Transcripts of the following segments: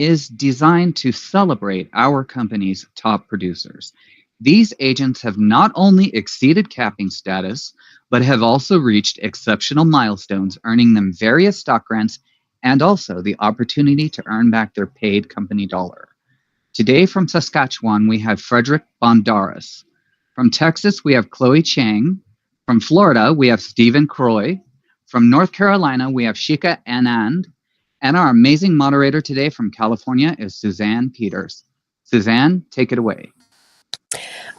is designed to celebrate our company's top producers. These agents have not only exceeded capping status, but have also reached exceptional milestones, earning them various stock grants and also the opportunity to earn back their paid company dollar. Today from Saskatchewan, we have Frederick Bondaris. From Texas, we have Chloe Chang. From Florida, we have Stephen Croy. From North Carolina, we have Shika Anand. And our amazing moderator today from California is Suzanne Peters. Suzanne, take it away.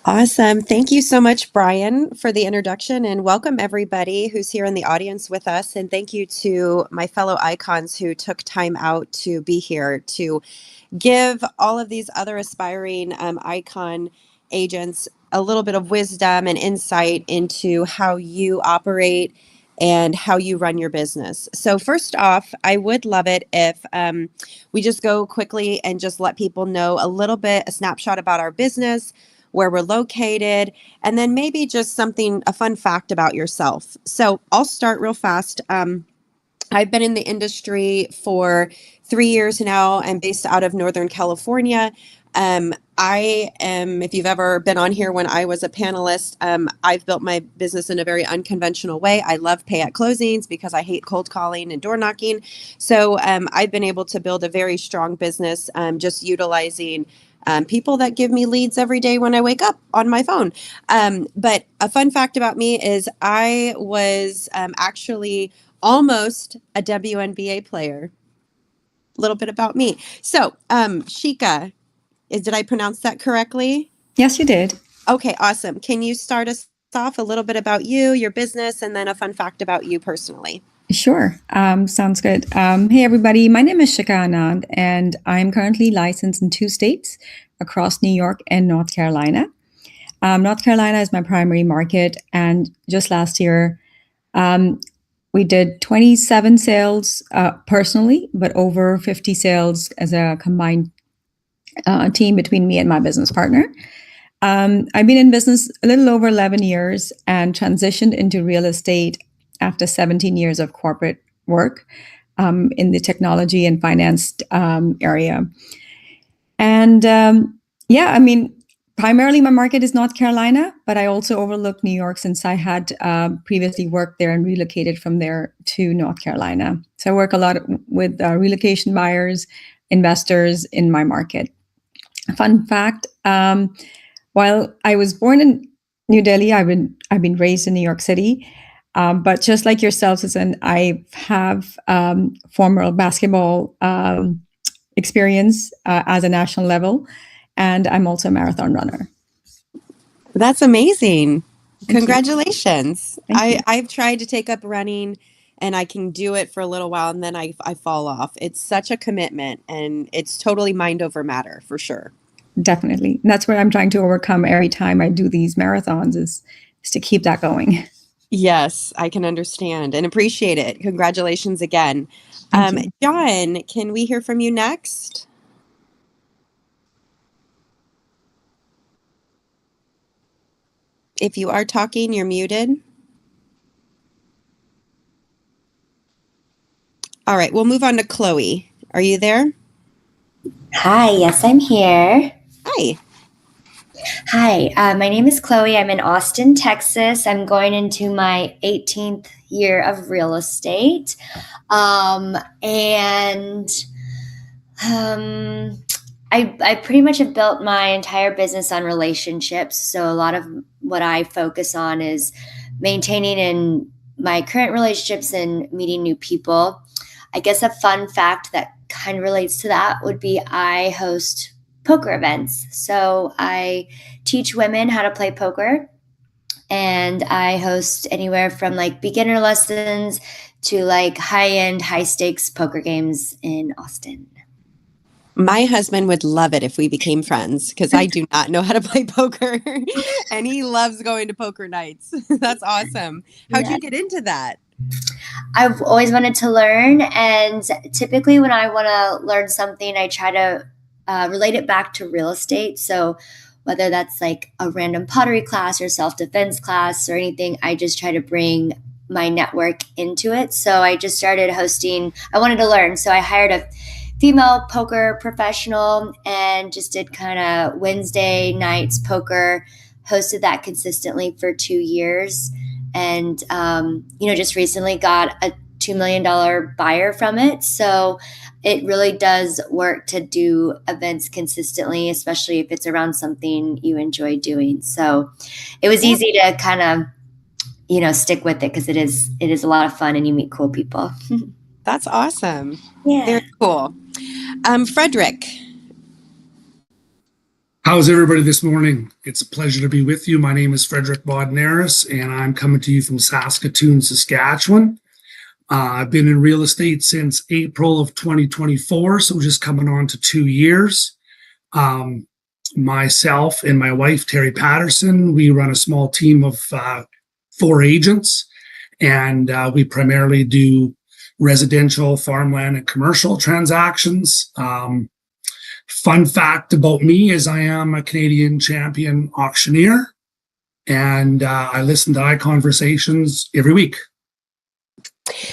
Awesome. Thank you so much, Brian, for the introduction, and welcome everybody who's here in the audience with us. And thank you to my fellow icons who took time out to be here to give all of these other aspiring icon agents a little bit of wisdom and insight into how you operate and how you run your business. So first off, I would love it if we just go quickly and just let people know a little bit, a snapshot about our business, where we're located, and then maybe just a fun fact about yourself. So I'll start real fast. I've been in the industry for 3 years now. I'm based out of Northern California. If you've ever been on here when I was a panelist, I've built my business in a very unconventional way. I love pay at closings because I hate cold calling and door knocking. So I've been able to build a very strong business just utilizing people that give me leads every day when I wake up on my phone. But a fun fact about me is I was actually almost a WNBA player. A little bit about me. So, Shika, did I pronounce that correctly? Yes, you did. Okay, awesome. Can you start us off a little bit about you, your business, and then a fun fact about you personally? Sure. Sounds good. Hey, everybody. My name is Shika Anand, and I'm currently licensed in 2 states across New York and North Carolina. North Carolina is my primary market, and just last year, we did 27 sales personally, but over 50 sales as a combined team between me and my business partner. I've been in business a little over 11 years and transitioned into real estate after 17 years of corporate work in the technology and finance area. And primarily my market is North Carolina, but I also overlook New York since I had previously worked there and relocated from there to North Carolina. So I work a lot with relocation buyers, investors in my market. Fun fact, while I was born in New Delhi, I've been raised in New York City. But just like yourself, Susan, I have former basketball experience as a national level, and I'm also a marathon runner. That's amazing. Congratulations. Thank you. I've tried to take up running, and I can do it for a little while, and then I fall off. It's such a commitment, and it's totally mind over matter, for sure. Definitely. And that's what I'm trying to overcome every time I do these marathons is to keep that going. Yes, I can understand and appreciate it. Congratulations again. John, can we hear from you next? If you are talking, you're muted. All right, we'll move on to Chloe. Are you there? Hi, yes, I'm here. Hi. Hi, my name is Chloe. I'm in Austin, Texas. I'm going into my 18th year of real estate. I pretty much have built my entire business on relationships. So a lot of what I focus on is maintaining in my current relationships and meeting new people. I guess a fun fact that kind of relates to that would be I host poker events. So I teach women how to play poker, and I host anywhere from like beginner lessons to like high-end, high-stakes poker games in Austin. My husband would love it if we became friends because I do not know how to play poker and he loves going to poker nights. That's awesome. How'd you get into that? I've always wanted to learn, and typically when I want to learn something, I try to relate it back to real estate. So whether that's like a random pottery class or self-defense class or anything, I just try to bring my network into it. So I just started hosting. I wanted to learn. So I hired a female poker professional and just did kind of Wednesday nights poker, hosted that consistently for 2 years. And, just recently got a $2 million buyer from it. So it really does work to do events consistently, especially if it's around something you enjoy doing. So it was easy to kind of, stick with it because it is a lot of fun and you meet cool people. That's awesome. Yeah. Very cool. Frederick. How's everybody this morning? It's a pleasure to be with you. My name is Frederick Bodnaris, and I'm coming to you from Saskatoon, Saskatchewan. I've been in real estate since April of 2024, so just coming on to 2 years. Myself and my wife, Terry Patterson, we run a small team of 4 agents, and we primarily do residential, farmland, and commercial transactions. Fun fact about me is I am a Canadian champion auctioneer, and I listen to ICONversations every week.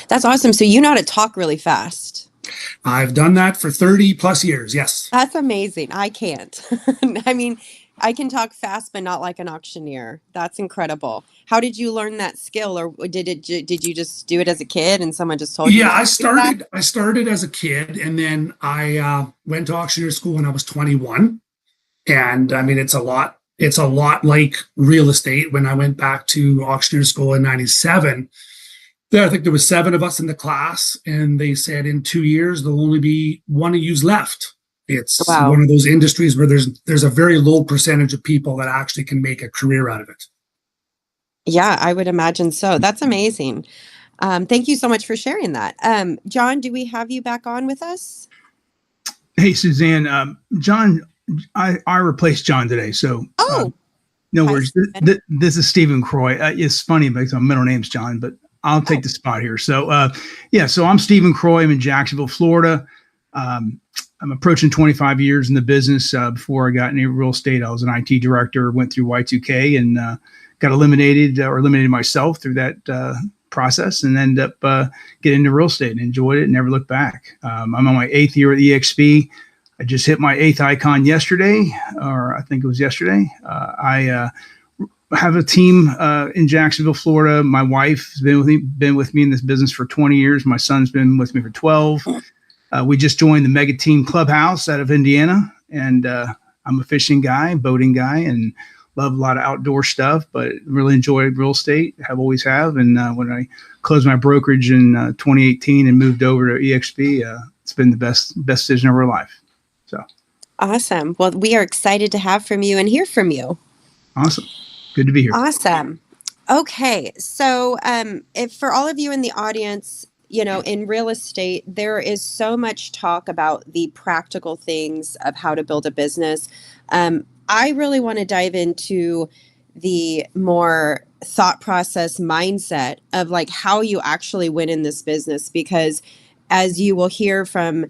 That's awesome. So you know how to talk really fast. I've done that for 30 plus years. Yes. That's amazing. I can't. I mean, I can talk fast, but not like an auctioneer. That's incredible. How did you learn that skill, or did you just do it as a kid and someone just told you? Yeah, I started as a kid, and then I went to auctioneer school when I was 21. And I mean, it's a lot like real estate. When I went back to auctioneer school in 97, I think there was 7 of us in the class, and they said in 2 years there'll only be 1 of yous left. It's one of those industries where there's a very low percentage of people that actually can make a career out of it. Yeah, I would imagine so. That's amazing. Thank you so much for sharing that. John, do we have you back on with us? Hey, Suzanne. John, I replaced John today, so no worries. This is Stephen Croy. It's funny because my middle name's John, but I'll take the spot here. So, so I'm Stephen Croy. I'm in Jacksonville, Florida. I'm approaching 25 years in the business. Before I got into real estate, I was an IT director, went through Y2K and got eliminated myself through that process, and ended up getting into real estate and enjoyed it and never looked back. I'm on my 8th year at EXP. I just hit my 8th icon yesterday, or I think it was yesterday. I have a team in Jacksonville, Florida. My wife has been with me in this business for 20 years. My son's been with me for 12. We just joined the Mega Team Clubhouse out of Indiana, and I'm a fishing guy, boating guy, and love a lot of outdoor stuff, but really enjoy real estate, always have. And when I closed my brokerage in 2018 and moved over to EXP, it's been the best decision of our life. So awesome. Well, we are excited to have from you and hear from you. Awesome. Good to be here. Awesome. Okay. So if for all of you in the audience, in real estate, there is so much talk about the practical things of how to build a business. I really want to dive into the more thought process mindset of like how you actually win in this business, because as you will hear from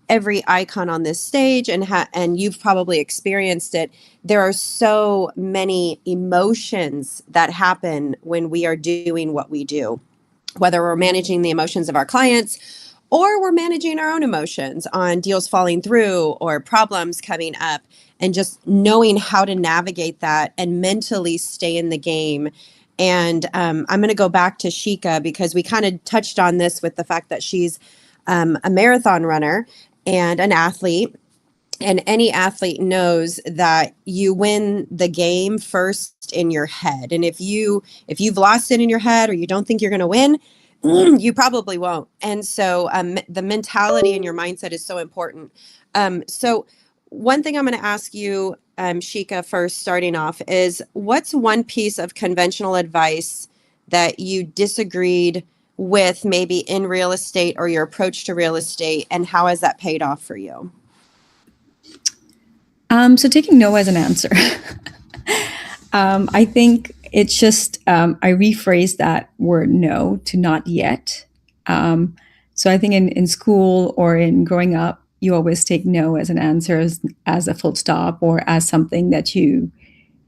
every icon on this stage, and you've probably experienced it, there are so many emotions that happen when we are doing what we do, whether we're managing the emotions of our clients or we're managing our own emotions on deals falling through or problems coming up, and just knowing how to navigate that and mentally stay in the game. And I'm going to go back to Shika because we kind of touched on this with the fact that she's a marathon runner and an athlete. And any athlete knows that you win the game first in your head. And if you've lost it in your head, or you don't think you're going to win, you probably won't. And so the mentality and your mindset is so important. So one thing I'm going to ask you, Shika, first starting off is, what's one piece of conventional advice that you disagreed with maybe in real estate or your approach to real estate, and how has that paid off for you? So taking no as an answer. I think it's just, I rephrased that word no to not yet. So I think in school or in growing up, you always take no as an answer, as a full stop, or as something that you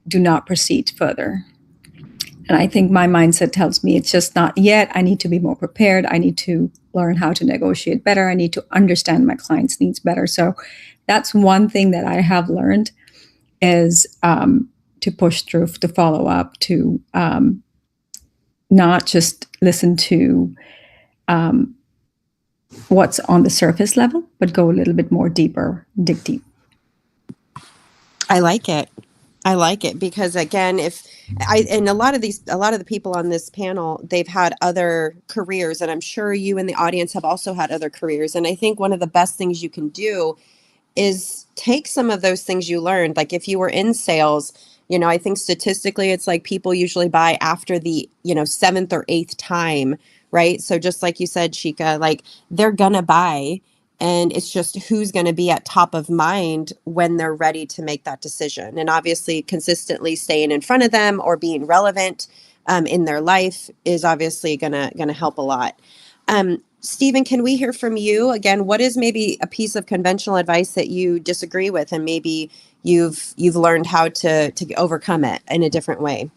do not proceed further. And I think my mindset tells me it's just not yet. I need to be more prepared. I need to learn how to negotiate better. I need to understand my clients' needs better. So that's one thing that I have learned is to push through, to follow up, to not just listen to what's on the surface level, but go a little bit more deeper, dig deep. I like it. I like it because again, and a lot of the people on this panel, they've had other careers, and I'm sure you in the audience have also had other careers. And I think one of the best things you can do is take some of those things you learned. Like if you were in sales, I think statistically it's like people usually buy after the, 7th or 8th time, right? So just like you said, Shika, like they're gonna buy. And it's just who's going to be at top of mind when they're ready to make that decision. And obviously, consistently staying in front of them or being relevant in their life is obviously going to help a lot. Stephen, can we hear from you again? What is maybe a piece of conventional advice that you disagree with, and maybe you've learned how to overcome it in a different way?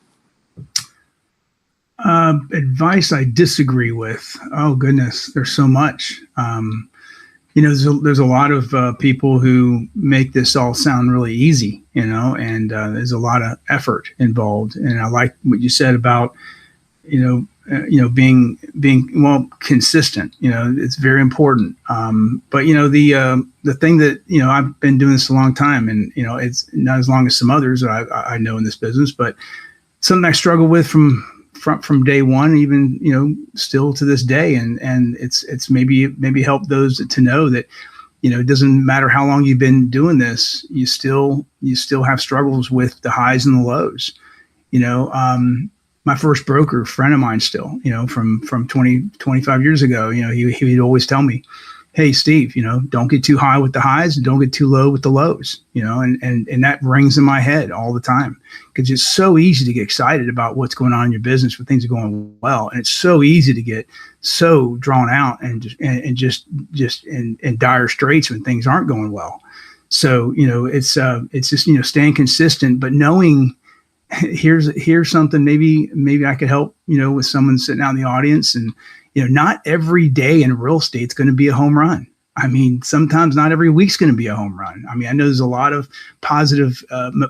Advice I disagree with. Oh goodness, there's so much. There's a lot of people who make this all sound really easy, and there's a lot of effort involved. And I like what you said about, being well consistent. It's very important. But the thing that I've been doing this a long time, and it's not as long as some others I know in this business, but something I struggle with from day one, even still to this day, and it's maybe help those to know that it doesn't matter how long you've been doing this, you still have struggles with the highs and the lows. My first broker, friend of mine, still from 25 years ago, he'd always tell me, hey Steve, don't get too high with the highs and don't get too low with the lows, and that rings in my head all the time, because it's so easy to get excited about what's going on in your business when things are going well. And it's so easy to get so drawn out and just in dire straits when things aren't going well. So, it's just, staying consistent, but knowing here's something maybe I could help, with someone sitting out in the audience. And, not every day in real estate is going to be a home run. I mean, sometimes not every week's going to be a home run. I mean, I know there's a lot of positive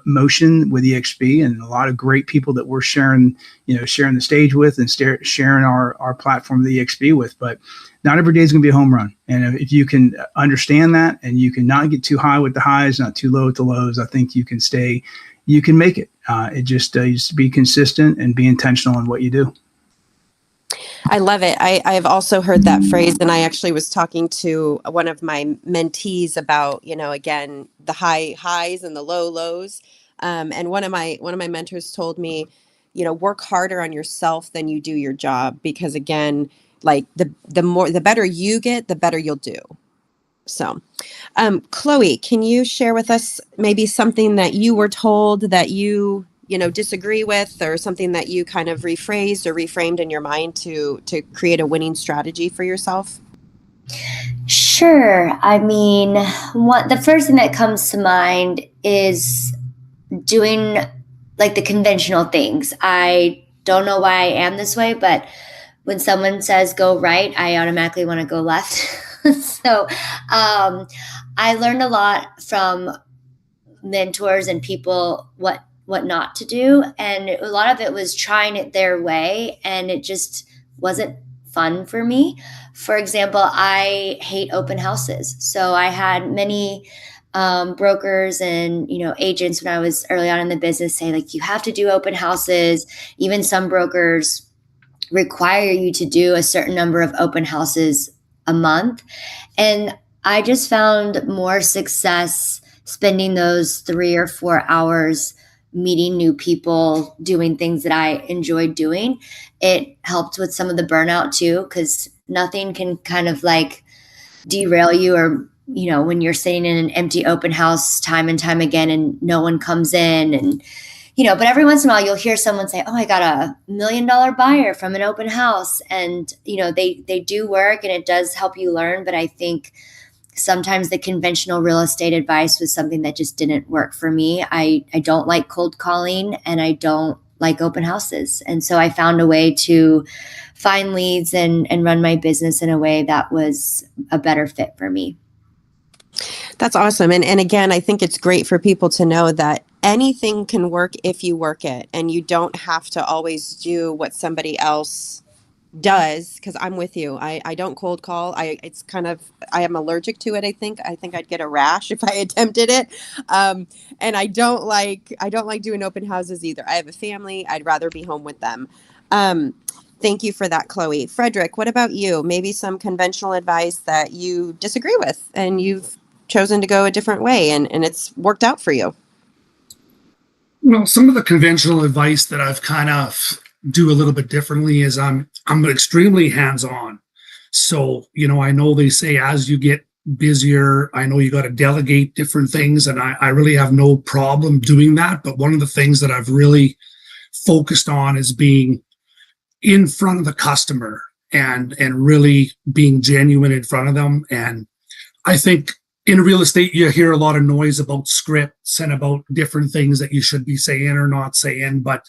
motion with EXP and a lot of great people that we're sharing the stage with and sharing our platform with EXP with, but not every day is going to be a home run. And if you can understand that, and you can not get too high with the highs, not too low with the lows, I think you can make it. It just be consistent and be intentional in what you do. I love it. I've also heard that phrase, and I actually was talking to one of my mentees about, again, the highs and the lows. And one of my mentors told me, work harder on yourself than you do your job, because again, like the better you get, the better you'll do. So, Chloe, can you share with us maybe something that you were told that you disagree with, or something that you kind of rephrased or reframed in your mind to create a winning strategy for yourself? Sure. I mean, the first thing that comes to mind is doing like the conventional things. I don't know why I am this way, but when someone says go right, I automatically want to go left. So I learned a lot from mentors and people what not to do, and a lot of it was trying it their way, and it just wasn't fun for me. For example, I hate open houses, so I had many brokers and agents when I was early on in the business say, like, you have to do open houses. Even some brokers require you to do a certain number of open houses a month, and I just found more success spending those 3 or 4 hours meeting new people, doing things that I enjoyed doing. It helped with some of the burnout too, because nothing can kind of like derail you, or, when you're sitting in an empty open house time and time again and no one comes in, and, but every once in a while you'll hear someone say, oh, I got $1 million buyer from an open house. And, they do work and it does help you learn. But I think sometimes the conventional real estate advice was something that just didn't work for me. I don't like cold calling, and I don't like open houses. And so I found a way to find leads and run my business in a way that was a better fit for me. That's awesome. And again, I think it's great for people to know that anything can work if you work it, and you don't have to always do what somebody else does. Because I'm with you. I don't cold call. I am allergic to it. I think I'd get a rash if I attempted it. And I don't like doing open houses either. I have a family. I'd rather be home with them. Thank you for that, Chloe. Frederick, what about you? Maybe some conventional advice that you disagree with and you've chosen to go a different way and it's worked out for you. Well, some of the conventional advice that I've kind of do a little bit differently is I'm extremely hands-on. So, I know they say as you get busier, I know you got to delegate different things, and I really have no problem doing that. But one of the things that I've really focused on is being in front of the customer and really being genuine in front of them. And I think in real estate, you hear a lot of noise about scripts and about different things that you should be saying or not saying. But,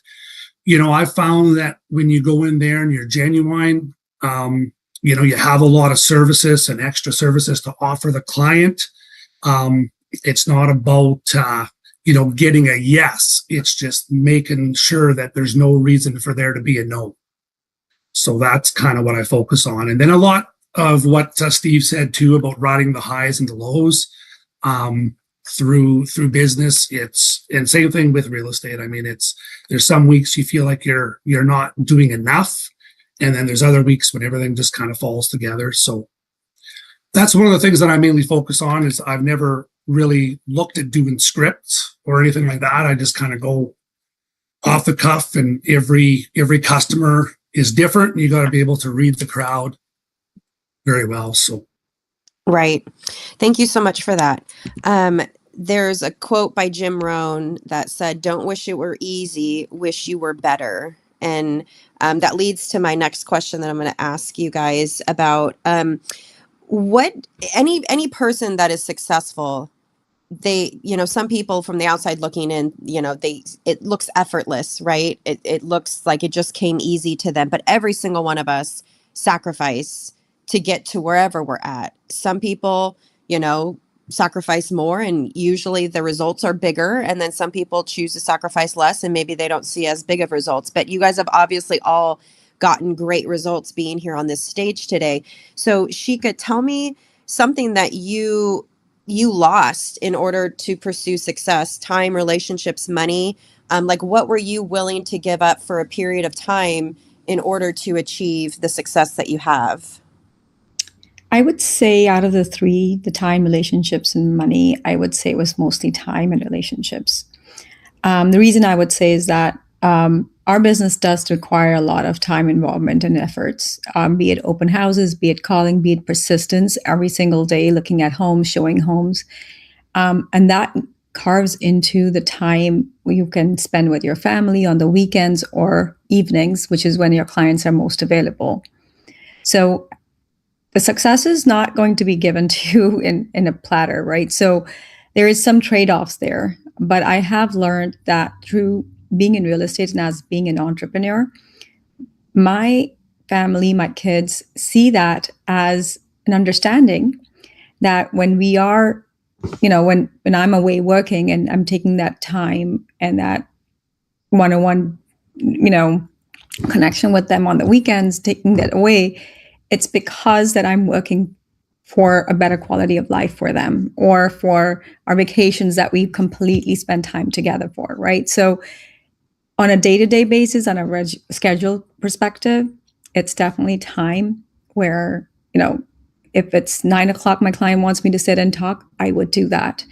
I found that when you go in there and you're genuine, you have a lot of services and extra services to offer the client. It's not about, getting a yes. It's just making sure that there's no reason for there to be a no. So that's kind of what I focus on. And then a lot of what Steve said too about riding the highs and the lows through business. And same thing with real estate. I mean, there's some weeks you feel like you're not doing enough, and then there's other weeks when everything just kind of falls together. So that's one of the things that I mainly focus on. Is I've never really looked at doing scripts or anything like that. I just kind of go off the cuff, and every customer is different, and you got to be able to read the crowd very well. So, right. Thank you so much for that. There's a quote by Jim Rohn that said, "Don't wish it were easy, wish you were better." And that leads to my next question that I'm going to ask you guys about what any person that is successful, they, some people from the outside looking in, it looks effortless, right? It looks like it just came easy to them, but every single one of us sacrifice to get to wherever we're at. Some people, sacrifice more, and usually the results are bigger. And then some people choose to sacrifice less, and maybe they don't see as big of results. But you guys have obviously all gotten great results being here on this stage today. So Shika, tell me something that you lost in order to pursue success: time, relationships, money. Like, what were you willing to give up for a period of time in order to achieve the success that you have? I would say out of the three, the time, relationships, and money, I would say it was mostly time and relationships. The reason I would say is that our business does require a lot of time involvement and efforts, be it open houses, be it calling, be it persistence every single day, looking at homes, showing homes. And that carves into the time you can spend with your family on the weekends or evenings, which is when your clients are most available. So the success is not going to be given to you in a platter, right? So there is some trade-offs there. But I have learned that through being in real estate and as being an entrepreneur, my family, my kids see that as an understanding that when we are, when I'm away working and I'm taking that time and that one-on-one, connection with them on the weekends, taking that away, it's because that I'm working for a better quality of life for them, or for our vacations that we completely spend time together for, right? So on a day-to-day basis, on a schedule perspective, it's definitely time where, if it's 9:00, my client wants me to sit and talk, I would do that.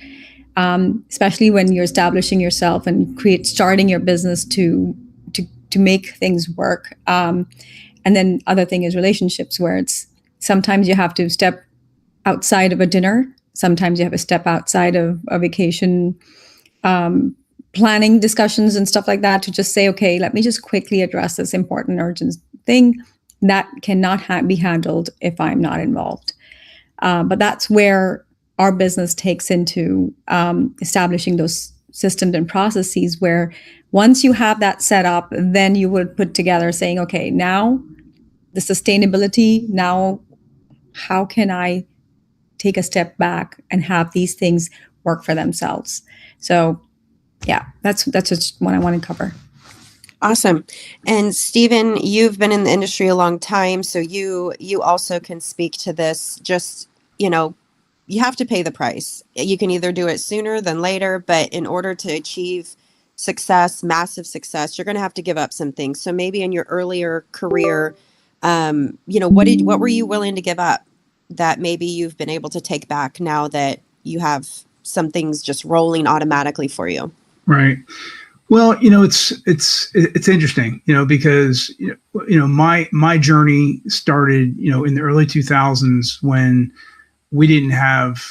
Especially when you're establishing yourself and starting your business to make things work. And then other thing is relationships, where it's sometimes you have to step outside of a dinner. Sometimes you have to step outside of a vacation planning discussions and stuff like that to just say, okay, let me just quickly address this important, urgent thing that cannot be handled if I'm not involved. But that's where our business takes into establishing those systems and processes where once you have that set up, then you would put together saying, okay, now the sustainability, now how can I take a step back and have these things work for themselves? So yeah, that's just what I want to cover. Awesome. And Stephen, you've been in the industry a long time, so you also can speak to this. Just, you have to pay the price. You can either do it sooner than later, but in order to achieve success, massive success, you're going to have to give up some things. So maybe in your earlier career, what were you willing to give up that maybe you've been able to take back now that you have some things just rolling automatically for you? Right. Well, it's interesting, because my journey started, in the early 2000s when we didn't have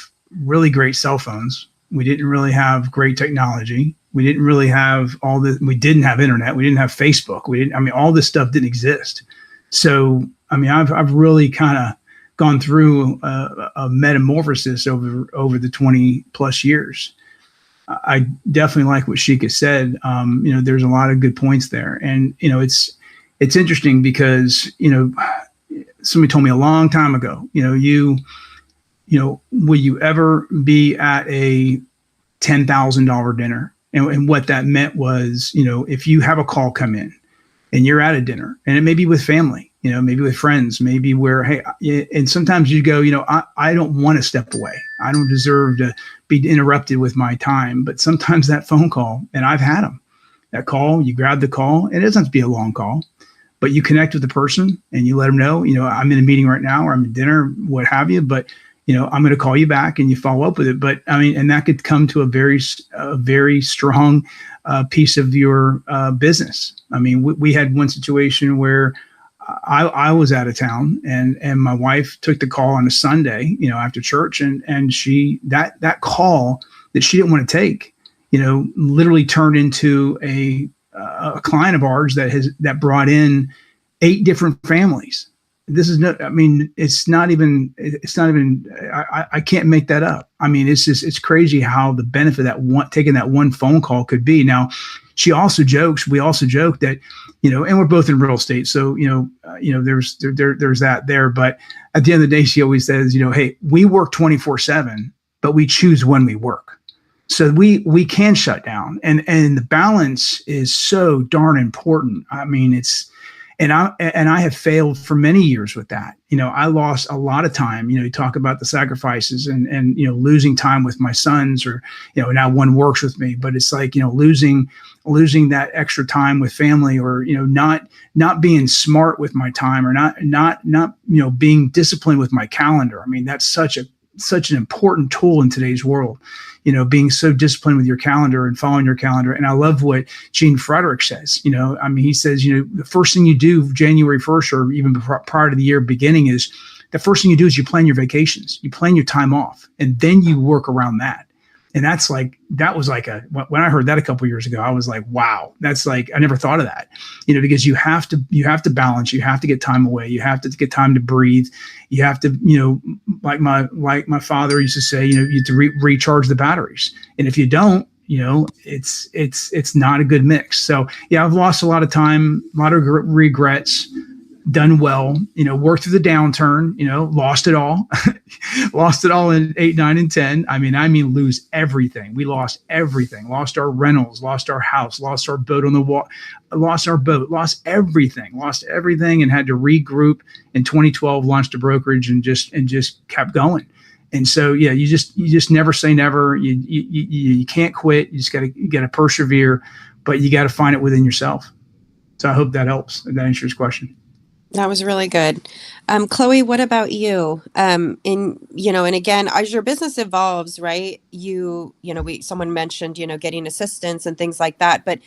really great cell phones. We didn't really have great technology. We didn't really have we didn't have internet. We didn't have Facebook. All this stuff didn't exist. So, I've really kind of gone through a metamorphosis over the 20 plus years. I definitely like what Sheikha said. There's a lot of good points there, and it's interesting because somebody told me a long time ago, will you ever be at a $10,000 dinner? And what that meant was, if you have a call come in and you're at a dinner, and it may be with family, maybe with friends, maybe where, hey, and sometimes you go, I don't want to step away. I don't deserve to be interrupted with my time. But sometimes that phone call, and I've had them, that call, you grab the call, and it doesn't have to be a long call, but you connect with the person and you let them know, I'm in a meeting right now, or I'm at dinner, what have you, but I'm going to call you back, and you follow up with it. But and that could come to a very strong piece of your business. We had one situation where I was out of town, and my wife took the call on a Sunday, after church, and she that call that she didn't want to take, literally turned into a client of ours that brought in 8 different families. This is not, it's not even, I can't make that up. It's crazy how the benefit of taking that one phone call could be. Now, we also joke that, and we're both in real estate. So, there's that there, but at the end of the day, she always says, hey, we work 24/7, but we choose when we work. So we can shut down, and the balance is so darn important. And I have failed for many years with that. I lost a lot of time. You talk about the sacrifices and losing time with my sons, or now one works with me, but it's like losing that extra time with family, or not being smart with my time, or not being disciplined with my calendar. That's such an important tool in today's world. Being so disciplined with your calendar and following your calendar. And I love what Gene Frederick says. He says, the first thing you do January 1st, or even prior to the year beginning, is the first thing you do is you plan your vacations, you plan your time off, and then you work around that. And that was like when I heard that a couple of years ago, I was like, wow, that's like, I never thought of that, because you have to balance, you have to get time away. You have to get time to breathe. You have to, like my father used to say, you have to recharge the batteries. And if you don't, it's not a good mix. So yeah, I've lost a lot of time, a lot of regrets, done well, worked through the downturn, lost it all, lost it all in 8, 9, and 10. Lose everything. We lost everything, lost our rentals, lost our house, lost our boat on the water, lost everything, and had to regroup in 2012, launched a brokerage, and just kept going. And so, yeah, you just never say never. You can't quit. You just gotta persevere, but you got to find it within yourself. So I hope that helps. If that answers your question. That was really good. Chloe, what about you? And again, as your business evolves, right, someone mentioned, getting assistance and things like that. But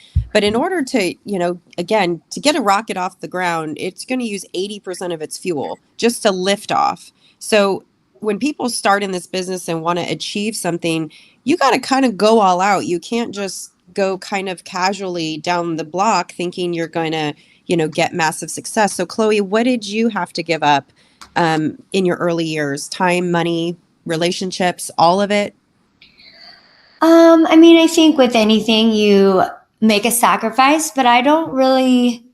in order to, again, to get a rocket off the ground, it's going to use 80% of its fuel just to lift off. So when people start in this business and want to achieve something, you got to kind of go all out. You can't just go kind of casually down the block thinking you're going to get massive success. So Chloe, what did you have to give up in your early years? Time, money, relationships, all of it? I mean, I think with anything you make a sacrifice, but I don't really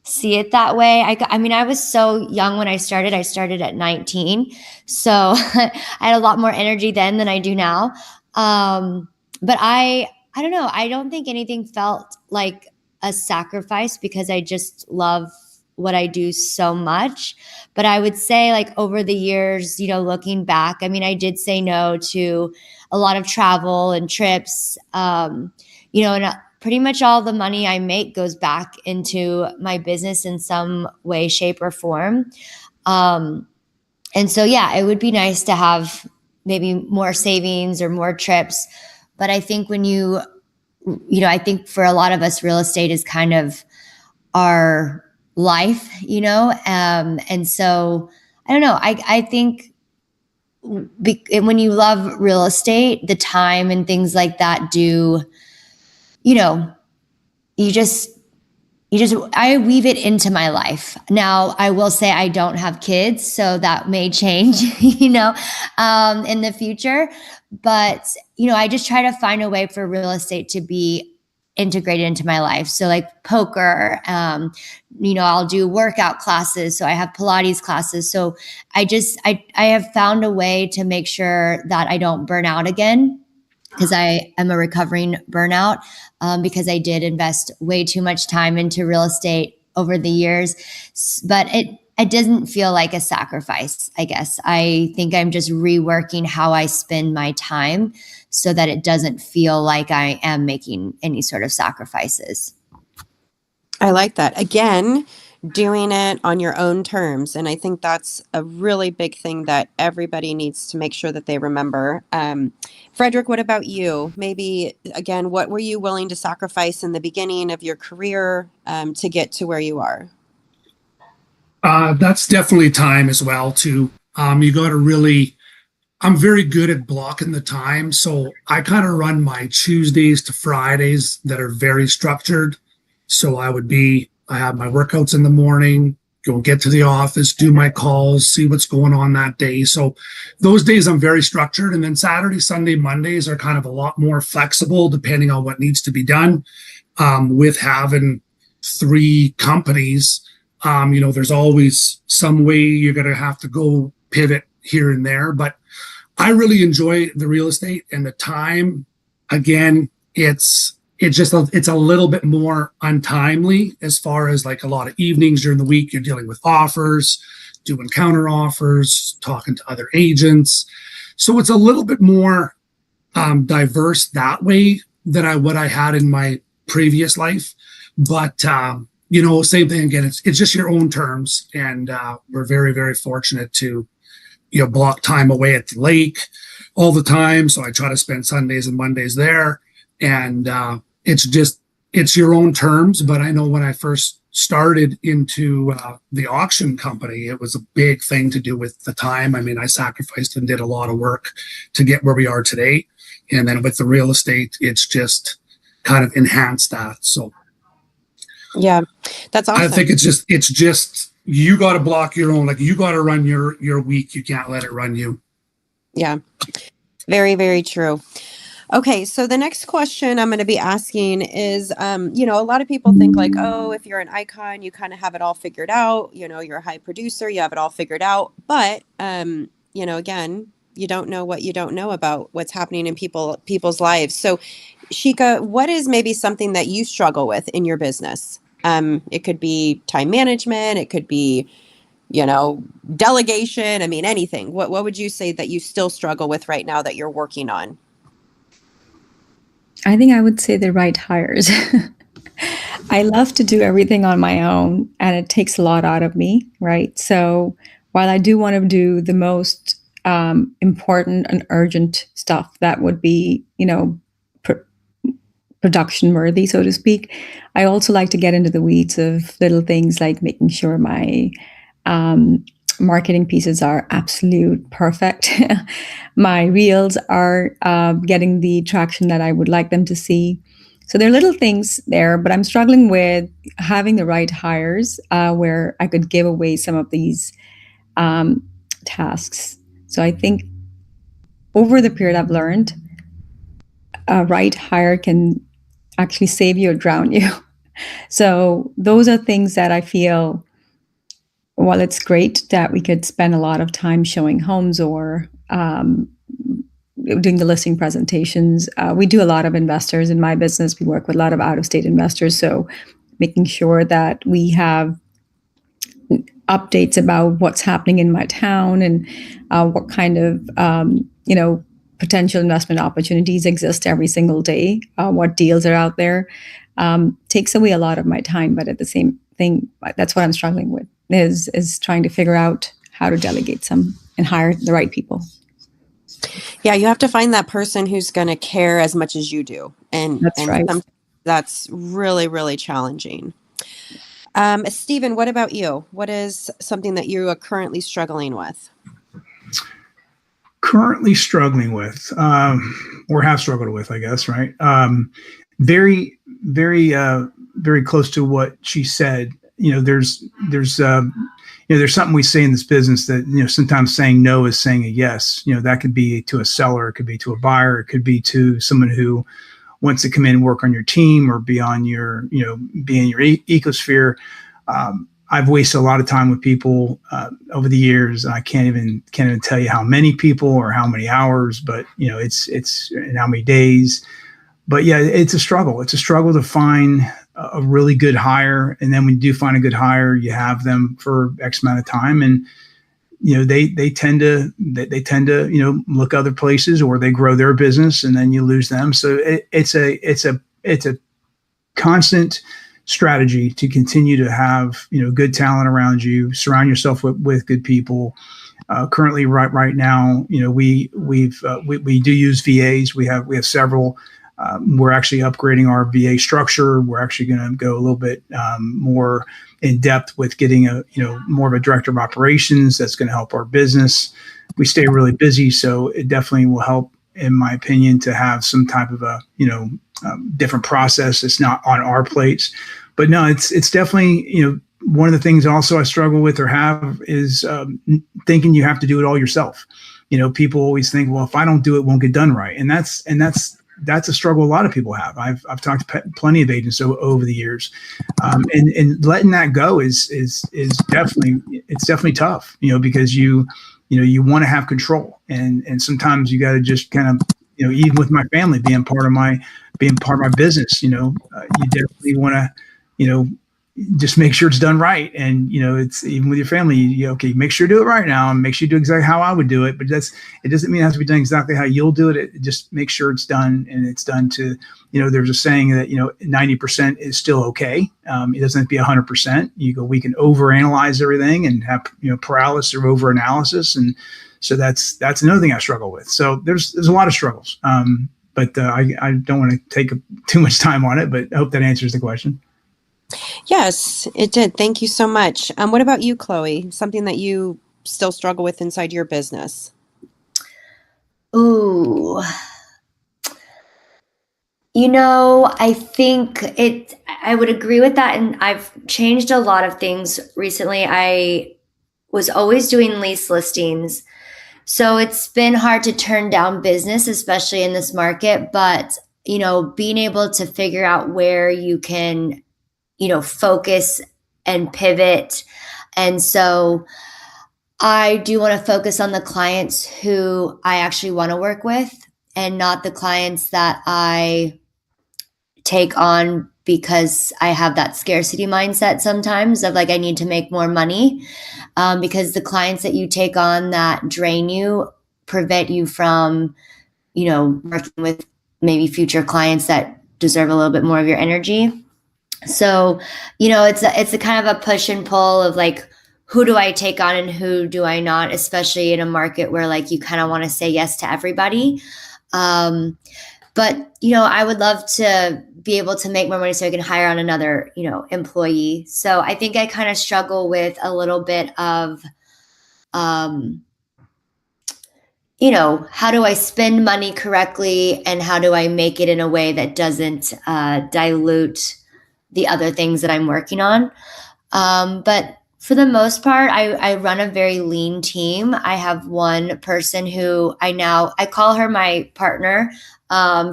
see it that way. I mean, I was so young when I started. I started at 19. So I had a lot more energy then than I do now. But I don't know. I don't think anything felt like a sacrifice because I just love what I do so much. But I would say, like, over the years, looking back, I mean, I did say no to a lot of travel and trips, and pretty much all the money I make goes back into my business in some way, shape, or form. And so, yeah, it would be nice to have maybe more savings or more trips. But I think I think for a lot of us, real estate is kind of our life, and so I don't know. I think when you love real estate, the time and things like that I weave it into my life. Now, I will say I don't have kids, so that may change, in the future. But, I just try to find a way for real estate to be integrated into my life. So like poker, I'll do workout classes. So I have Pilates classes. So I have found a way to make sure that I don't burn out again, because I am a recovering burnout, because I did invest way too much time into real estate over the years. But it doesn't feel like a sacrifice, I guess. I think I'm just reworking how I spend my time so that it doesn't feel like I am making any sort of sacrifices. I like that. Again, doing it on your own terms. And I think that's a really big thing that everybody needs to make sure that they remember. Frederick, what about you? Maybe, again, what were you willing to sacrifice in the beginning of your career to get to where you are? That's definitely time as well, too. You got to really, I'm very good at blocking the time. So I kind of run my Tuesdays to Fridays that are very structured. So I have my workouts in the morning, go get to the office, do my calls, see what's going on that day. So those days I'm very structured. And then Saturday, Sunday, Mondays are kind of a lot more flexible depending on what needs to be done. With having 3 companies, there's always some way you're going to have to go pivot here and there. But I really enjoy the real estate and the time. Again, it's a little bit more untimely as far as like a lot of evenings during the week. You're dealing with offers, doing counter offers, talking to other agents. So it's a little bit more diverse that way than what I had in my previous life. But same thing again. It's just your own terms, and we're very, very fortunate to block time away at the lake all the time. So I try to spend Sundays and Mondays there, and it's your own terms. But I know when I first started into the auction company, it was a big thing to do with the time. I mean, I sacrificed and did a lot of work to get where we are today. And then with the real estate, it's just kind of enhanced that. So yeah, that's awesome. I think it's just you got to block your own, like you got to run your week. You can't let it run you. Yeah, very, very true. Okay, so the next question I'm going to be asking is, a lot of people think like, oh, if you're an icon, you kind of have it all figured out. You're a high producer, you have it all figured out. But, again, you don't know what you don't know about what's happening in people's lives. So, Shika, what is maybe something that you struggle with in your business? It could be time management. It could be, delegation. I mean, anything. What would you say that you still struggle with right now that you're working on? I think I would say the right hires. I love to do everything on my own, and it takes a lot out of me, right? So while I do want to do the most important and urgent stuff that would be, production worthy, so to speak, I also like to get into the weeds of little things like making sure my marketing pieces are absolute perfect. My reels are getting the traction that I would like them to see. So there are little things there, but I'm struggling with having the right hires where I could give away some of these tasks. So I think over the period I've learned a right hire can actually save you or drown you. So those are things that I feel, while it's great that we could spend a lot of time showing homes or doing the listing presentations, we do a lot of investors in my business. We work with a lot of out-of-state investors. So making sure that we have updates about what's happening in my town and what kind of potential investment opportunities exist every single day, what deals are out there, takes away a lot of my time. But at the same thing, that's what I'm struggling with, is trying to figure out how to delegate some and hire the right people. Yeah, you have to find that person who's going to care as much as you do. And right. That's really, really challenging. Stephen, what about you? What is something that you are currently struggling with? Currently struggling with, or have struggled with, I guess, right? Very, very, very close to what she said. There's something we say in this business that, sometimes saying no is saying a yes. That could be to a seller, it could be to a buyer, it could be to someone who wants to come in and work on your team or be on your, be in your ecosphere. I've wasted a lot of time with people over the years. I can't even tell you how many people or how many hours, but it's and how many days. But yeah, it's a struggle. It's a struggle to find a really good hire, and then when you do find a good hire, you have them for X amount of time, and they tend to look other places, or they grow their business, and then you lose them. So it's a constant strategy to continue to have good talent around you, surround yourself with good people. Currently, right now, we do use VAs. We have several. We're actually upgrading our VA structure. We're actually going to go a little bit more in depth with getting more of a director of operations that's going to help our business. We stay really busy, so it definitely will help, in my opinion, to have some type of a different process that's not on our plates. But no, it's definitely one of the things also I struggle with or have is thinking you have to do it all yourself. People always think, well, if I don't do it, it won't get done right, and that's a struggle a lot of people have. I've talked to plenty of agents over the years, and letting that go is definitely tough. Because you want to have control, and sometimes you got to just kind of even with my family being part of my business, you definitely want to just make sure it's done right. And, it's even with your family, okay, make sure you do it right now and make sure you do exactly how I would do it. But it doesn't mean it has to be done exactly how you'll do it. It just make sure it's done, and it's done to, there's a saying that, 90% is still okay. It doesn't have to be 100%. We can overanalyze everything and have, paralysis or over analysis. And so that's another thing I struggle with. So there's a lot of struggles. But I don't want to take too much time on it, but I hope that answers the question. Yes, it did. Thank you so much. What about you, Chloe? Something that you still struggle with inside your business? Ooh. I think I would agree with that. And I've changed a lot of things recently. I was always doing lease listings. So it's been hard to turn down business, especially in this market. But, being able to figure out where you can focus and pivot. And so I do want to focus on the clients who I actually want to work with, and not the clients that I take on because I have that scarcity mindset sometimes of I need to make more money, because the clients that you take on that drain you prevent you from, working with maybe future clients that deserve a little bit more of your energy. So, it's a kind of a push and pull of who do I take on and who do I not, especially in a market where you kind of want to say yes to everybody. But, I would love to be able to make more money so I can hire on another, employee. So I think I kind of struggle with a little bit of, how do I spend money correctly, and how do I make it in a way that doesn't dilute the other things that I'm working on. But For the most part, I run a very lean team. I have one person who I call her my partner.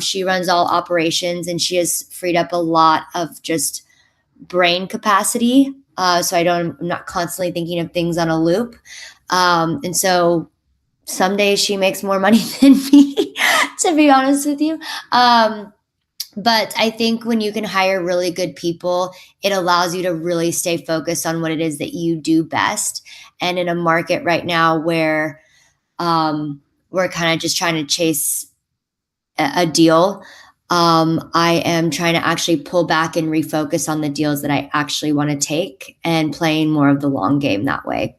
She runs all operations, and she has freed up a lot of just brain capacity. So I'm not constantly thinking of things on a loop. And so some days she makes more money than me, to be honest with you. But I think when you can hire really good people, it allows you to really stay focused on what it is that you do best. And in a market right now where we're kind of just trying to chase a deal, I am trying to actually pull back and refocus on the deals that I actually want to take and playing more of the long game that way.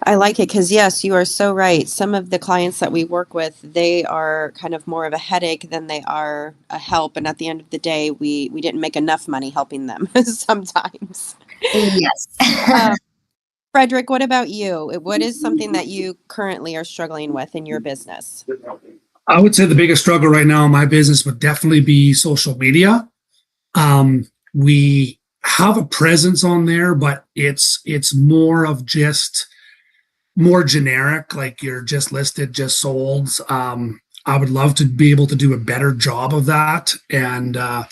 I like it because, yes, you are so right. Some of the clients that we work with, they are kind of more of a headache than they are a help. And at the end of the day, we didn't make enough money helping them sometimes. Yes. Frederick, what about you? What is something that you currently are struggling with in your business? I would say the biggest struggle right now in my business would definitely be social media. We have a presence on there, but it's more of just more generic, like you're just listed, just sold. I would love to be able to do a better job of that, and I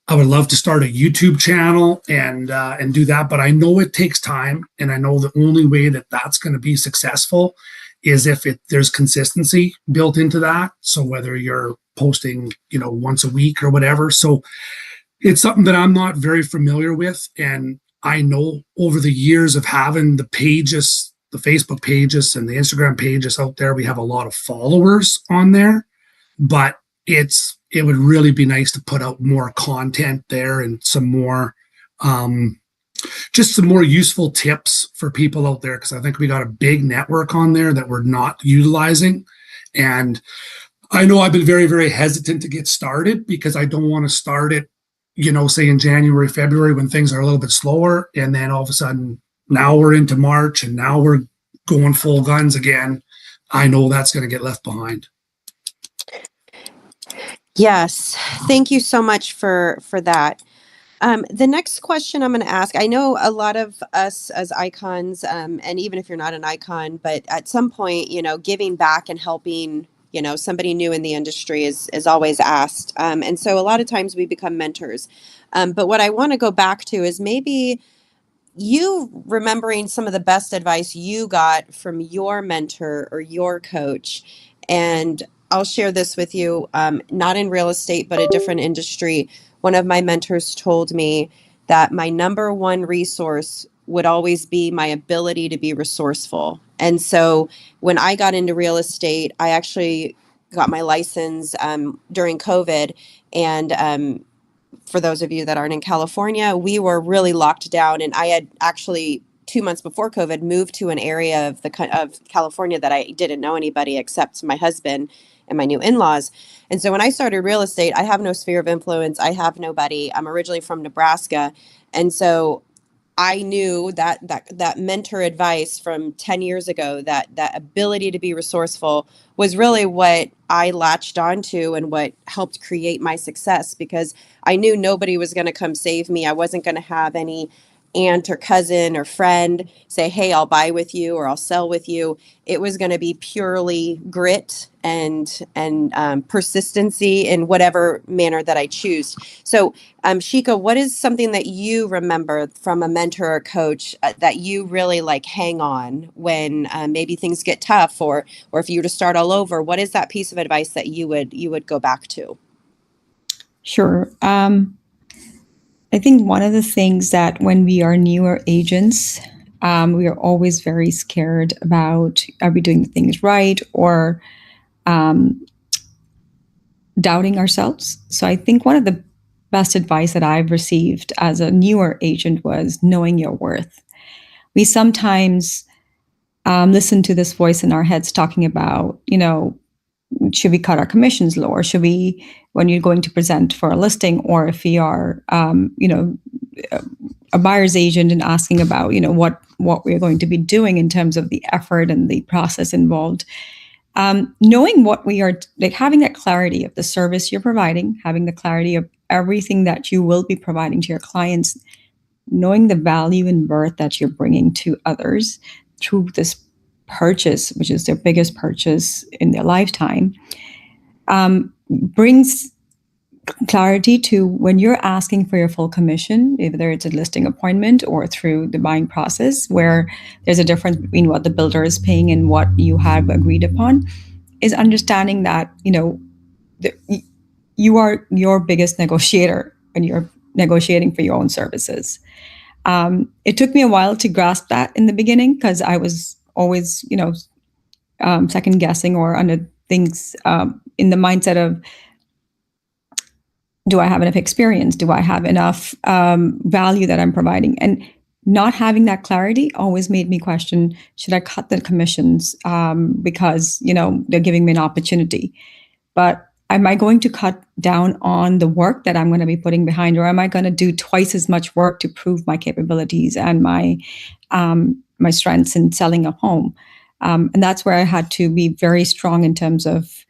would love to start a YouTube channel and do that. But I know it takes time, and I know the only way that that's going to be successful is if there's consistency built into that. So whether you're posting, once a week or whatever. So it's something that I'm not very familiar with, and I know over the years of having the pages, the Facebook pages and the Instagram pages out there, we have a lot of followers on there, but it would really be nice to put out more content there and some more, just some more useful tips for people out there. Cause I think we got a big network on there that we're not utilizing. And I know I've been very, very hesitant to get started because I don't want to start it, say in January, February, when things are a little bit slower. And then all of a sudden, now we're into March and now we're going full guns again. I know that's going to get left behind. Yes. Thank you so much for that. The next question I'm going to ask, I know a lot of us as icons, and even if you're not an icon, but at some point, giving back and helping, somebody new in the industry is always asked. And so a lot of times we become mentors. But what I want to go back to is maybe you remembering some of the best advice you got from your mentor or your coach. And I'll share this with you, not in real estate, but a different industry. One of my mentors told me that my number one resource would always be my ability to be resourceful. And so when I got into real estate, I actually got my license during COVID. And for those of you that aren't in California, we were really locked down. And I had actually 2 months before COVID moved to an area of California that I didn't know anybody except my husband and my new in-laws. And so when I started real estate, I have no sphere of influence. I have nobody. I'm originally from Nebraska. And so I knew that mentor advice from 10 years ago, that ability to be resourceful was really what I latched onto and what helped create my success, because I knew nobody was going to come save me. I wasn't going to have any aunt or cousin or friend say, hey, I'll buy with you or I'll sell with you. It was going to be purely grit and persistency in whatever manner that I choose. So, Shika, what is something that you remember from a mentor or coach that you really hang on when maybe things get tough, or if you were to start all over? What is that piece of advice that you would go back to? Sure. I think one of the things that when we are newer agents, we are always very scared about, are we doing things right, or doubting ourselves. So I think one of the best advice that I've received as a newer agent was knowing your worth. We sometimes listen to this voice in our heads talking about, should we cut our commissions low, or should we, when you're going to present for a listing, or if we are, a buyer's agent and asking about, what we're going to be doing in terms of the effort and the process involved. Knowing what we are, having that clarity of the service you're providing, having the clarity of everything that you will be providing to your clients, knowing the value and worth that you're bringing to others through this purchase, which is their biggest purchase in their lifetime, brings clarity to when you're asking for your full commission, whether it's a listing appointment or through the buying process, where there's a difference between what the builder is paying and what you have agreed upon, is understanding that, you are your biggest negotiator when you're negotiating for your own services. It took me a while to grasp that in the beginning, because I was always, second guessing or under things in the mindset of, do I have enough experience? Do I have enough value that I'm providing? And not having that clarity always made me question, should I cut the commissions because, they're giving me an opportunity? But am I going to cut down on the work that I'm going to be putting behind, or am I going to do twice as much work to prove my capabilities and my strengths in selling a home? And that's where I had to be very strong in terms of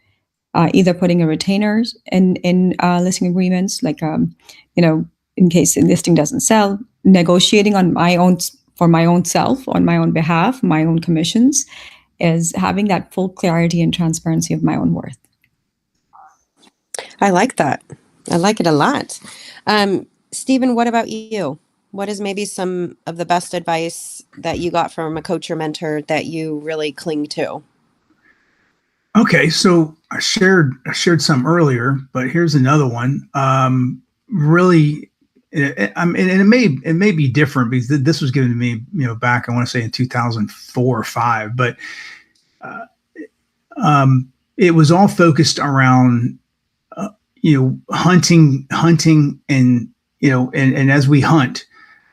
either putting a retainers in listing agreements, like in case the listing doesn't sell, negotiating on my own for my own self, on my own behalf, my own commissions, is having that full clarity and transparency of my own worth. I like that. I like it a lot. Stephen, what about you? What is maybe some of the best advice that you got from a coach or mentor that you really cling to? Okay, so I shared some earlier, but here's another one. Really, and it may be different, because this was given to me, back, I want to say in 2004 or 5, but it was all focused around hunting, and and as we hunt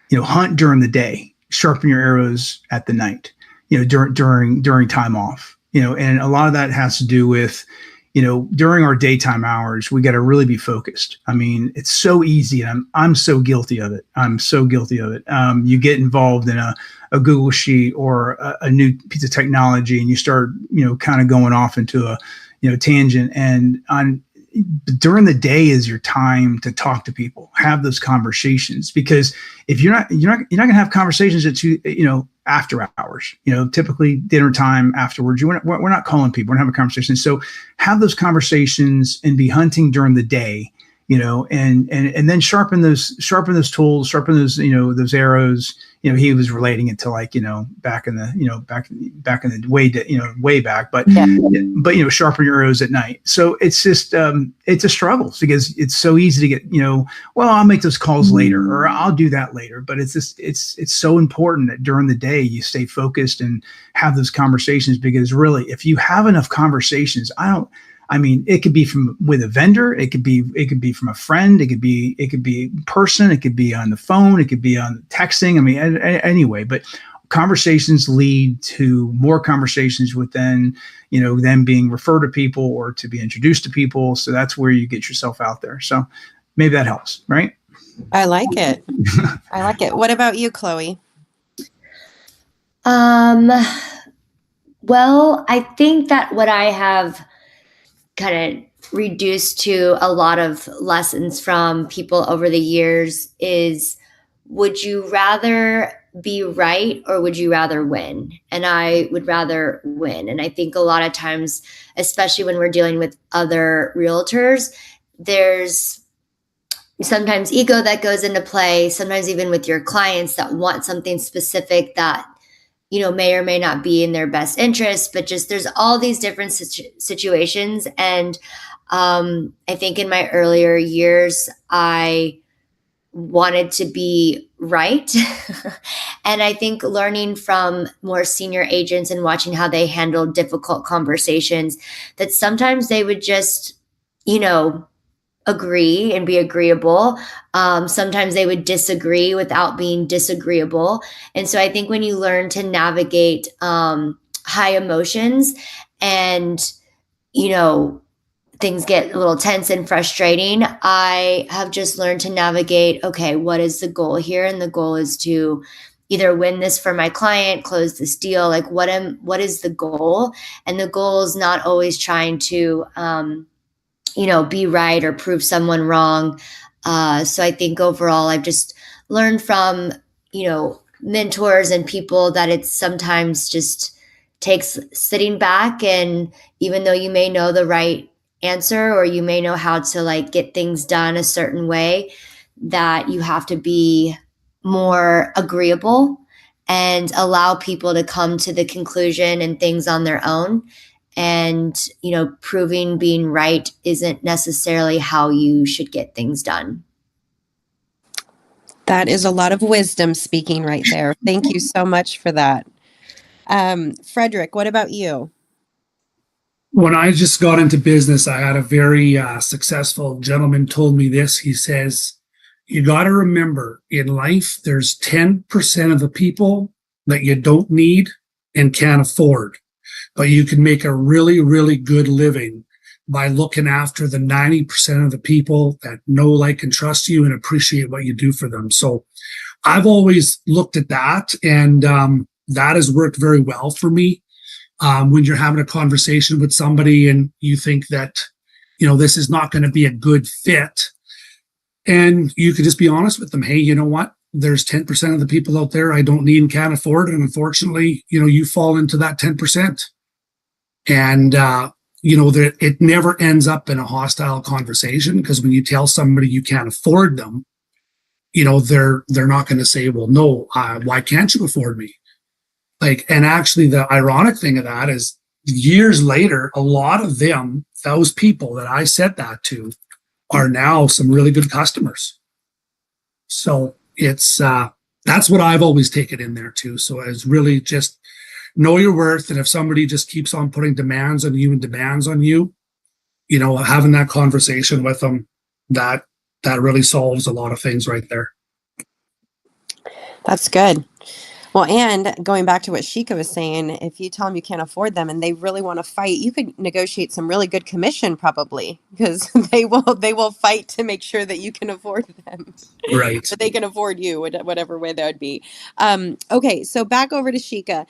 during the day, sharpen your arrows at the night, during time off, and a lot of that has to do with, during our daytime hours, we got to really be focused. I mean, it's so easy, and I'm so guilty of it. You get involved in a Google sheet or a new piece of technology, and you start, kind of going off into a, tangent, and during the day is your time to talk to people, have those conversations, because if you're not going to have conversations at after hours, typically dinner time afterwards, we're not calling people, we're having conversations. So have those conversations and be hunting during the day, and then sharpen those tools, sharpen those, those arrows. He was relating it to, like, back in the way back, but sharpen your arrows at night. So it's just, it's a struggle, because it's so easy to get, well, I'll make those calls later, or I'll do that later. But it's just, it's so important that during the day you stay focused and have those conversations, because really, if you have enough conversations, it could be with a vendor, it could be from a friend, it could be in person, it could be on the phone, it could be on texting. Anyway, but conversations lead to more conversations with them being referred to people or to be introduced to people. So that's where you get yourself out there. So maybe that helps, right? I like it. I like it. What about you, Chloe? Well, I think that what I have kind of reduced to a lot of lessons from people over the years is, would you rather be right or would you rather win? And I would rather win. And I think a lot of times, especially when we're dealing with other realtors, there's sometimes ego that goes into play, sometimes even with your clients that want something specific that may or may not be in their best interest, but just there's all these different situations. And I think in my earlier years, I wanted to be right. And I think learning from more senior agents and watching how they handle difficult conversations, that sometimes they would just, agree and be agreeable. Sometimes they would disagree without being disagreeable. And so I think when you learn to navigate high emotions and, things get a little tense and frustrating, I have just learned to navigate, okay, what is the goal here? And the goal is to either win this for my client, close this deal. Like what is the goal? And the goal is not always trying to, be right or prove someone wrong. So I think overall, I've just learned from, mentors and people that it's sometimes just takes sitting back, and even though you may know the right answer or you may know how to like get things done a certain way, that you have to be more agreeable and allow people to come to the conclusion and things on their own. And, proving being right isn't necessarily how you should get things done. That is a lot of wisdom speaking right there. Thank you so much for that. Frederick, what about you? When I just got into business, I had a very successful gentleman told me this. He says, you got to remember in life, there's 10% of the people that you don't need and can't afford, but you can make a really, really good living by looking after the 90% of the people that know, like, and trust you and appreciate what you do for them. So I've always looked at that, and that has worked very well for me. When you're having a conversation with somebody and you think that, this is not going to be a good fit, and you could just be honest with them. Hey, you know what? There's 10% of the people out there I don't need and can't afford. And unfortunately, you fall into that 10%. And, it never ends up in a hostile conversation, because when you tell somebody you can't afford them, they're not going to say, well, no, why can't you afford me? And actually the ironic thing of that is years later, a lot of them, those people that I said that to, are now some really good customers. So it's, that's what I've always taken in there too. So it's really just know your worth. And if somebody just keeps on putting demands on you, having that conversation with them, that really solves a lot of things right there. That's good. Well, and going back to what Shika was saying, if you tell them you can't afford them and they really want to fight, you could negotiate some really good commission probably, because they will fight to make sure that you can afford them. Right. But they can afford you, whatever way that would be. Okay, so back over to Shika.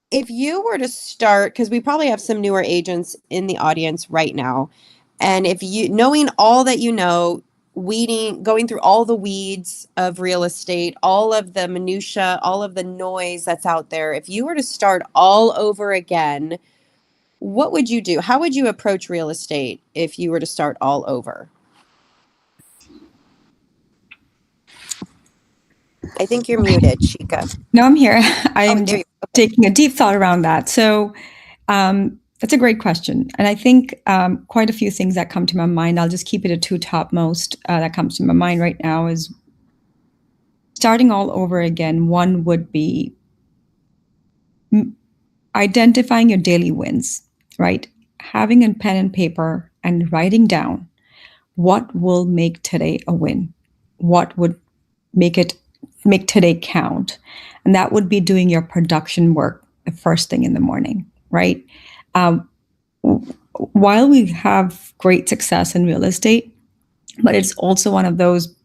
If you were to start, because we probably have some newer agents in the audience right now, and if you, knowing all that going through all the weeds of real estate, all of the minutia, all of the noise that's out there, if you were to start all over again, what would you do? How would you approach real estate if you were to start all over? I think you're muted, Shika. No, I'm here. I'm there you go. taking a deep thought around that. So that's a great question. And I think quite a few things that come to my mind, I'll just keep it at two topmost that comes to my mind right now is starting all over again. One would be identifying your daily wins, right? Having a pen and paper and writing down what will make today a win, what would make today count. And that would be doing your production work the first thing in the morning, right? While we have great success in real estate, but it's also one of those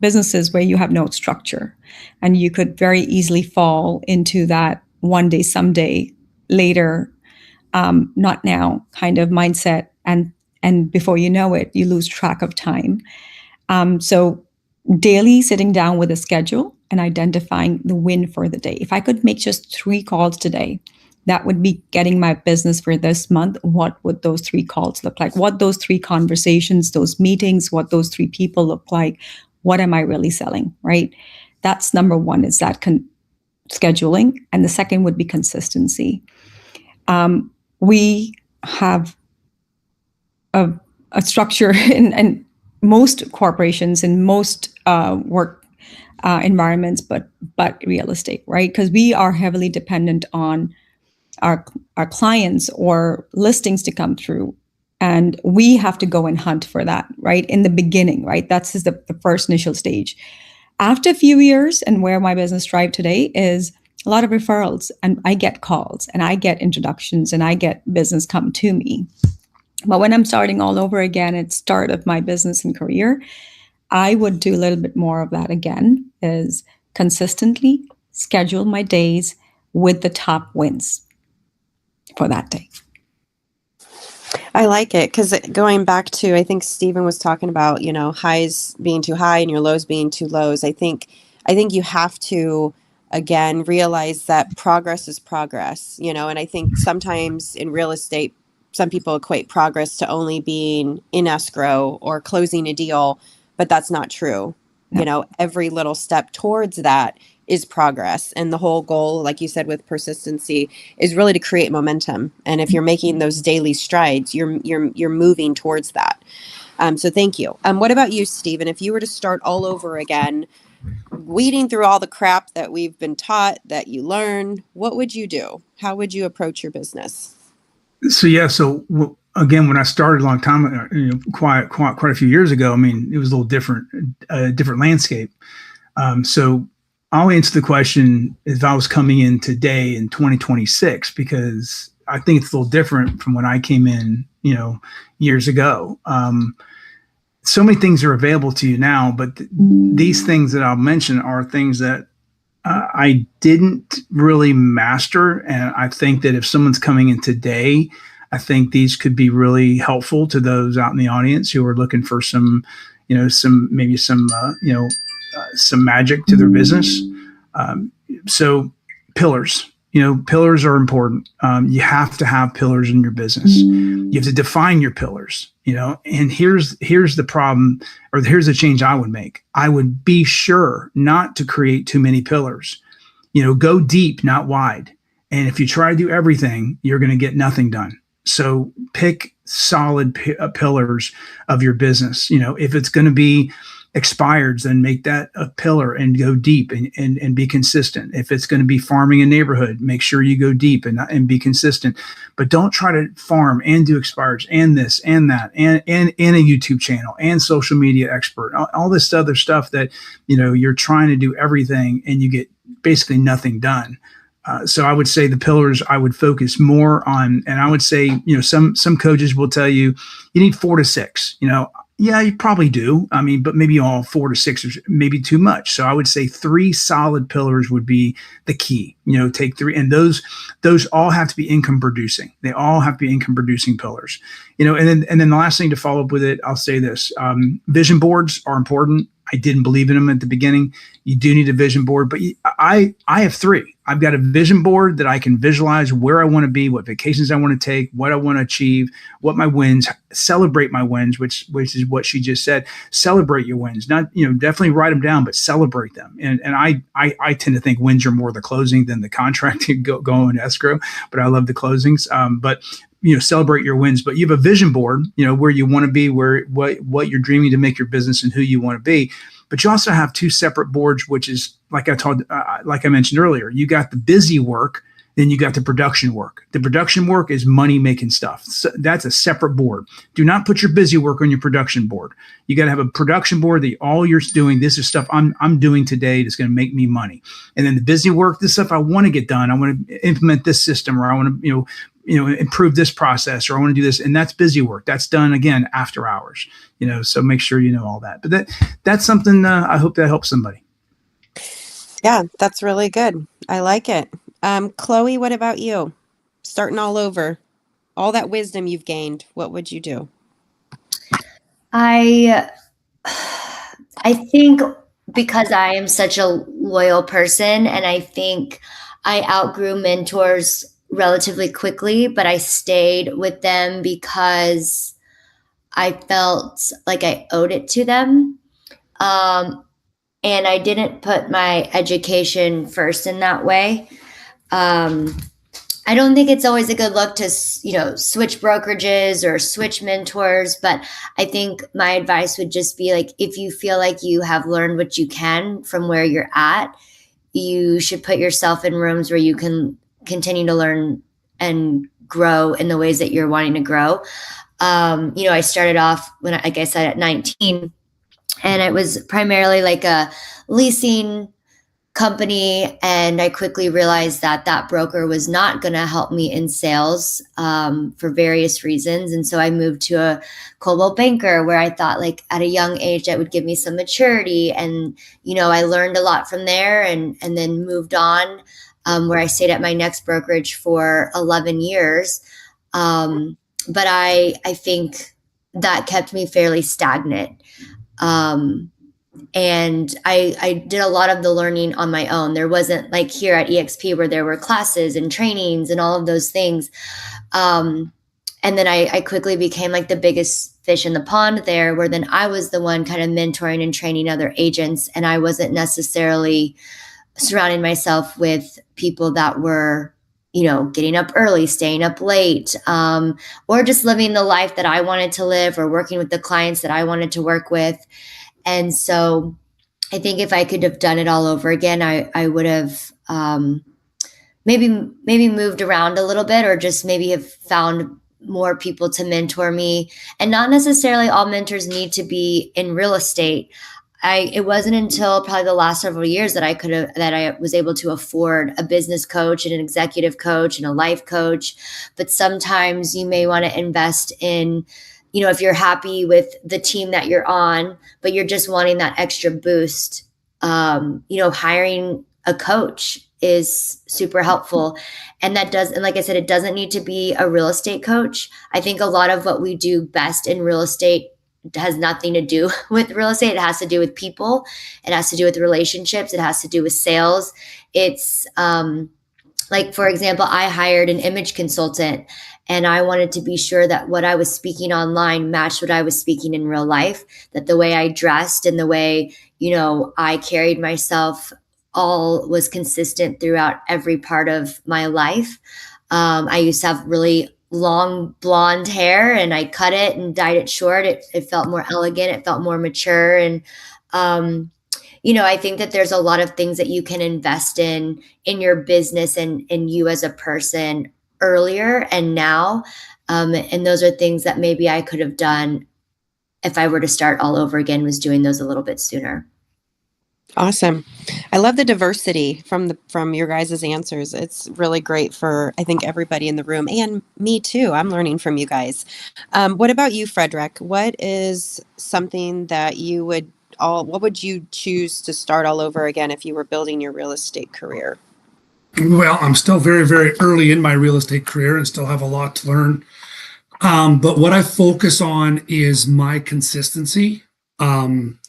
businesses where you have no structure, and you could very easily fall into that one day, someday, later, not now kind of mindset, and before you know it, you lose track of time. So daily sitting down with a schedule and identifying the win for the day. If I could make just 3 calls today, that would be getting my business for this month. What would those 3 calls look like? What those 3 conversations, those meetings, what those 3 people look like? What am I really selling, right? That's number one, is that scheduling. And the second would be consistency. We have a structure in most corporations, in most work environments, but real estate, right? Because we are heavily dependent on our clients or listings to come through, and we have to go and hunt for that, right? In the beginning, right? That's just the first initial stage. After a few years, and where my business thrives today is a lot of referrals, and I get calls and I get introductions and I get business come to me. But when I'm starting all over again at start of my business and career, I would do a little bit more of that again, is consistently schedule my days with the top wins for that day. I like it because going back to, I think Stephen was talking about, highs being too high and your lows being too lows. I think you have to, again, realize that progress is progress, and I think sometimes in real estate, some people equate progress to only being in escrow or closing a deal, but that's not true. Yeah. Every little step towards that is progress. And the whole goal, like you said, with persistency is really to create momentum. And if you're making those daily strides, you're moving towards that. So thank you. What about you, Stephen? If you were to start all over again, weeding through all the crap that we've been taught, that you learn, what would you do? How would you approach your business? So yeah, again, when I started a long time, quite a few years ago, I mean, it was a little different, different landscape. So I'll answer the question if I was coming in today in 2026, because I think it's a little different from when I came in, years ago. So many things are available to you now, but these things that I'll mention are things that I didn't really master. And I think that if someone's coming in today, I think these could be really helpful to those out in the audience who are looking for some magic to their business. So pillars, pillars are important. You have to have pillars in your business. You have to define your pillars, and here's the problem, or here's the change I would make. I would be sure not to create too many pillars. Go deep, not wide. And if you try to do everything, you're going to get nothing done. So pick solid pillars of your business. If it's going to be expireds, then make that a pillar and go deep and be consistent. If it's going to be farming a neighborhood, make sure you go deep and be consistent. But don't try to farm and do expireds and this and that and a YouTube channel and social media expert, all this other stuff that you're trying to do everything and you get basically nothing done. So I would say the pillars I would focus more on, and I would say, some coaches will tell you need 4 to 6. Yeah, you probably do. I mean, but maybe all 4 to 6 is maybe too much. So I would say 3 solid pillars would be the key. Take 3, and those all have to be income producing. They all have to be income producing pillars. And then the last thing to follow up with it, I'll say this: vision boards are important. I didn't believe in them at the beginning. You do need a vision board, but I have 3. I've got a vision board that I can visualize where I want to be, what vacations I want to take, what I want to achieve, what my wins, celebrate my wins, which is what she just said. Celebrate your wins, not, definitely write them down, but celebrate them. And I tend to think wins are more the closing than the contract go in escrow, but I love the closings. But celebrate your wins, but you have a vision board, where you want to be, what you're dreaming to make your business and who you want to be. But you also have 2 separate boards, which is like I mentioned earlier, you got the busy work, then you got the production work. The production work is money making stuff. So that's a separate board. Do not put your busy work on your production board. You got to have a production board that all you're doing, this is stuff I'm doing today that's going to make me money. And then the busy work, this stuff I want to get done. I want to implement this system, or I want to, improve this process, or I want to do this. And that's busy work. That's done again after hours, so make sure you know all that. But that's something I hope that helps somebody. Yeah, that's really good. I like it. Chloe, what about you? Starting all over, all that wisdom you've gained, what would you do? I think because I am such a loyal person, and I think I outgrew mentors relatively quickly, but I stayed with them because I felt like I owed it to them. And I didn't put my education first in that way. I don't think it's always a good look to, switch brokerages or switch mentors, but I think my advice would just be like, if you feel like you have learned what you can from where you're at, you should put yourself in rooms where you can continue to learn and grow in the ways that you're wanting to grow. I started off when, like I said, at 19, and it was primarily like a leasing company. And I quickly realized that broker was not going to help me in sales for various reasons. And so I moved to a Coldwell Banker, where I thought like at a young age that would give me some maturity. And, I learned a lot from there, and then moved on, where I stayed at my next brokerage for 11 years. but I think that kept me fairly stagnant. And I did a lot of the learning on my own. There wasn't like here at EXP where there were classes and trainings and all of those things. And then I quickly became like the biggest fish in the pond there, where then I was the one kind of mentoring and training other agents. And I wasn't necessarily surrounding myself with people that were, you know, getting up early, staying up late, or just living the life that I wanted to live, or working with the clients that I wanted to work with. And so I think if I could have done it all over again, I would have maybe moved around a little bit, or just maybe have found more people to mentor me. And not necessarily all mentors need to be in real estate. It wasn't until probably the last several years that I was able to afford a business coach and an executive coach and a life coach. But sometimes you may want to invest in, you know, if you're happy with the team that you're on, but you're just wanting that extra boost, you know, hiring a coach is super helpful. And like I said, it doesn't need to be a real estate coach. I think a lot of what we do best in real estate has nothing to do with real estate. It has to do with people. It has to do with relationships. It has to do with sales. It's like, for example, I hired an image consultant, and I wanted to be sure that what I was speaking online matched what I was speaking in real life, that the way I dressed and the way, you know, I carried myself all was consistent throughout every part of my life. I used to have really long blonde hair, and I cut it and dyed it short. It felt more elegant. It felt more mature. And, you know, I think that there's a lot of things that you can invest in your business and you as a person earlier and now. And those are things that maybe I could have done if I were to start all over again, was doing those a little bit sooner. Awesome. I love the diversity from your guys' answers. It's really great for, I think, everybody in the room, and me too. I'm learning from you guys. What about you, Frederick? What is something that what would you choose to start all over again if you were building your real estate career? Well, I'm still very, very early in my real estate career and still have a lot to learn. But what I focus on is my consistency.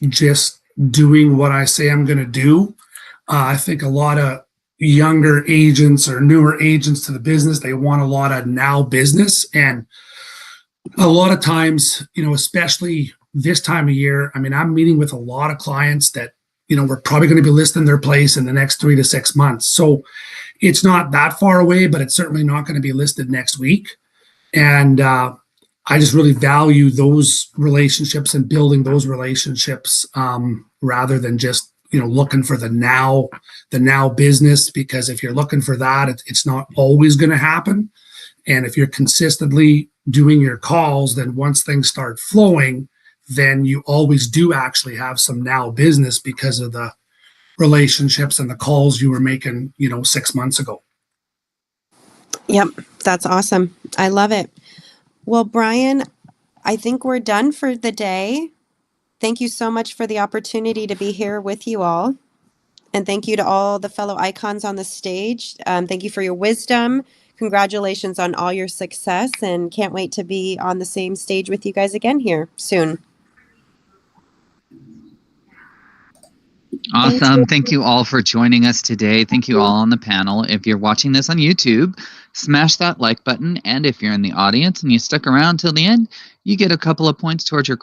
Just doing what I say I'm going to do. I think a lot of younger agents or newer agents to the business, they want a lot of now business. And a lot of times, you know, especially this time of year, I mean, I'm meeting with a lot of clients that, you know, we're probably going to be listing their place in the next 3 to 6 months. So it's not that far away, but it's certainly not going to be listed next week. And I just really value those relationships and building those relationships rather than just, you know, looking for the now business, because if you're looking for that, it's not always going to happen. And if you're consistently doing your calls, then once things start flowing, then you always do actually have some now business because of the relationships and the calls you were making, you know, 6 months ago. Yep. That's awesome. I love it. Well, Brian, I think we're done for the day. Thank you so much for the opportunity to be here with you all. And thank you to all the fellow icons on the stage. Thank you for your wisdom. Congratulations on all your success, and can't wait to be on the same stage with you guys again here soon. Awesome. Thank you all for joining us today. Thank you all on the panel. If you're watching this on YouTube, smash that like button. And if you're in the audience and you stuck around till the end, you get a couple of points towards your